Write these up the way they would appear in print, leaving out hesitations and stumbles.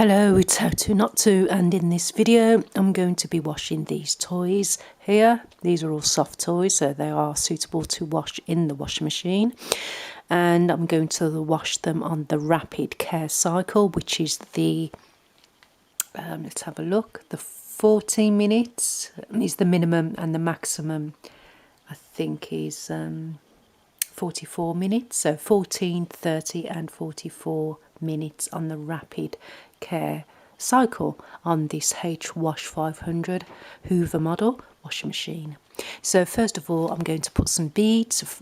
Hello, it's How To Not To, and in this video I'm going to be washing these toys here. These are all soft toys, so they are suitable to wash in the washing machine, and I'm going to wash them on the rapid care cycle, which is the let's have a look. The 14 minutes is the minimum, and the maximum I think is 44 minutes, so 14, 30 and 44 minutes on the rapid care cycle on this H-Wash 500 Hoover model washing machine. So first of all, I'm going to put some beads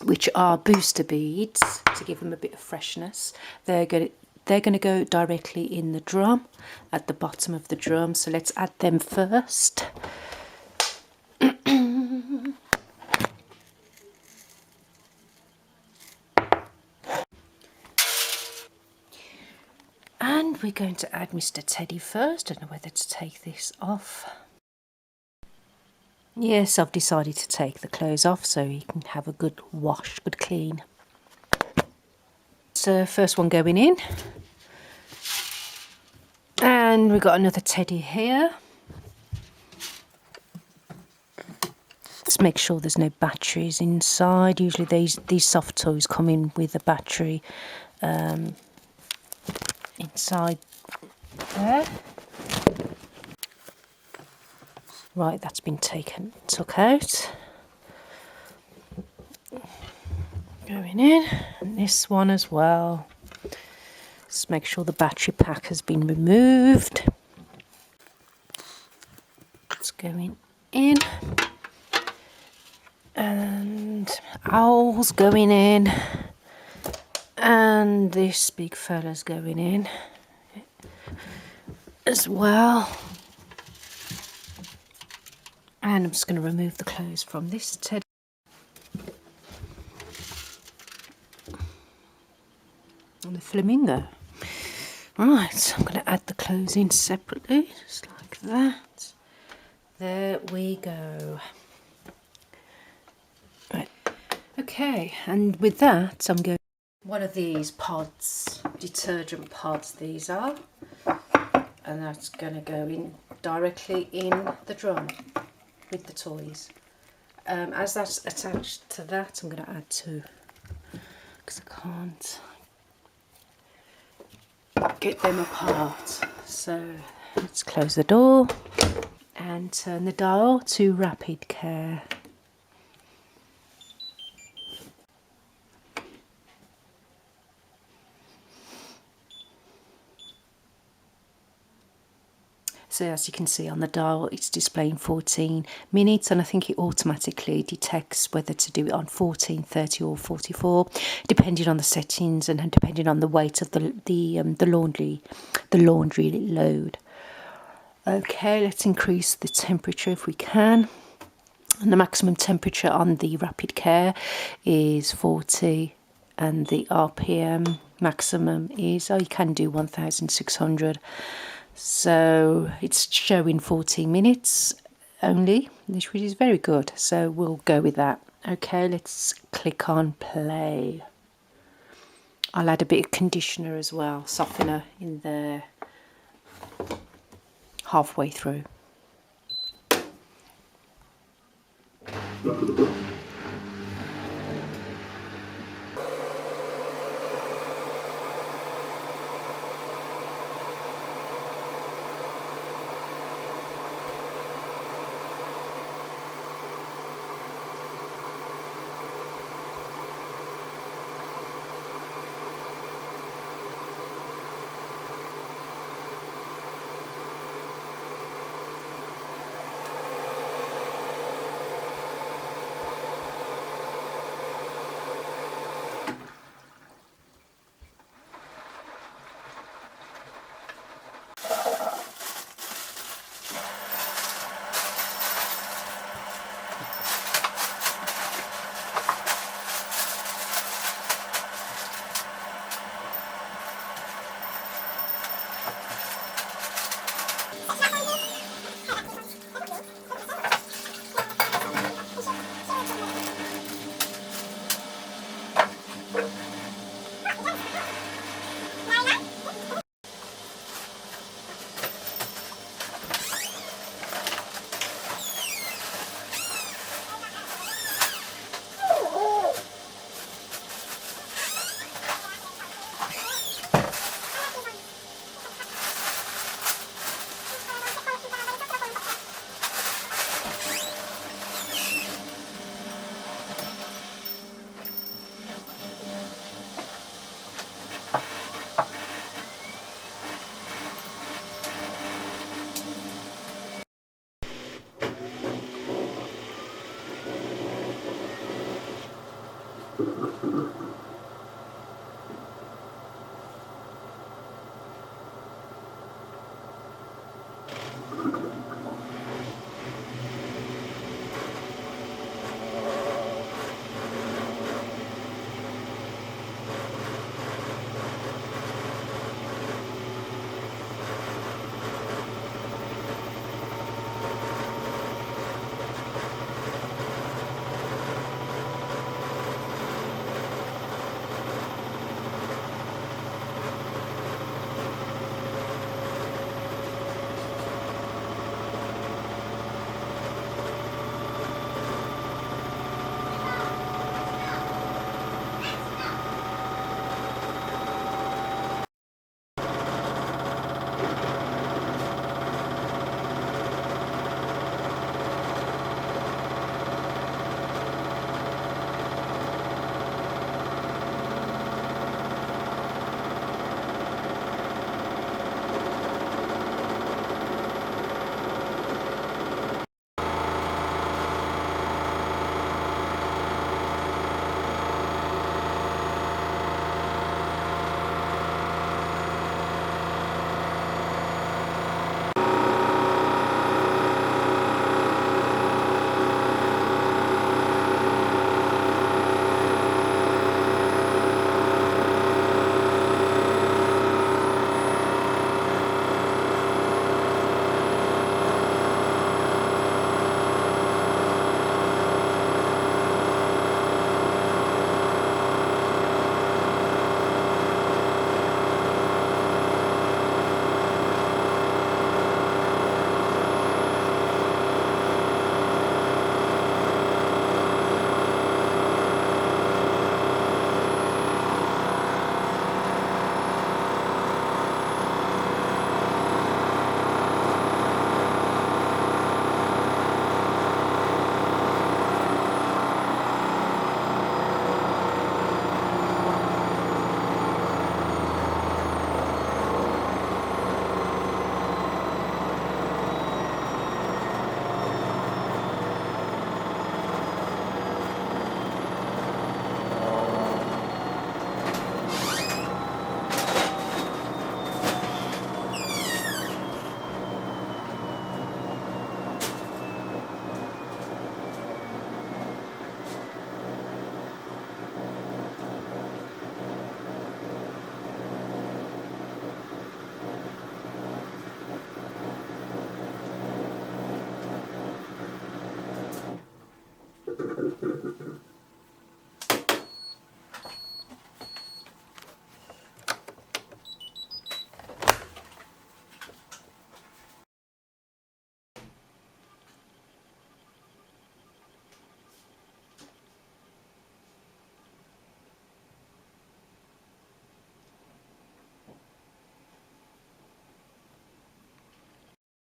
which are booster beads to give them a bit of freshness. They're going to go directly in the drum at the bottom of the drum, so let's add them first. And we're going to add Mr. Teddy first. I don't know whether to take this off. Yes, I've decided to take the clothes off so he can have a good wash, good clean. So first one going in. And we've got another Teddy here. Let's make sure there's no batteries inside. Usually these soft toys come in with a battery inside there. Right, that's been took out. Going in, and this one as well. Let's make sure the battery pack has been removed. It's going in. And owl's going in. And this big fella's going in as well. And I'm just going to remove the clothes from this Teddy. And the flamingo. Right, so I'm going to add the clothes in separately, just like that. There we go. Right. Okay, and with that I'm going. One of these pods, detergent pods these are, and that's going to go in directly in the drum with the toys. As that's attached to that, I'm going to add two, because I can't get them apart. So let's close the door and turn the dial to rapid care. So as you can see on the dial, it's displaying 14 minutes, and I think it automatically detects whether to do it on 14, 30 or 44, depending on the settings and depending on the weight of the laundry load. Okay, let's increase the temperature if we can. And the maximum temperature on the rapid care is 40, and the RPM maximum is, you can do 1600. So it's showing 14 minutes only, which is very good. So we'll go with that. Okay, let's click on play. I'll add a bit of conditioner as well, softener in there halfway through.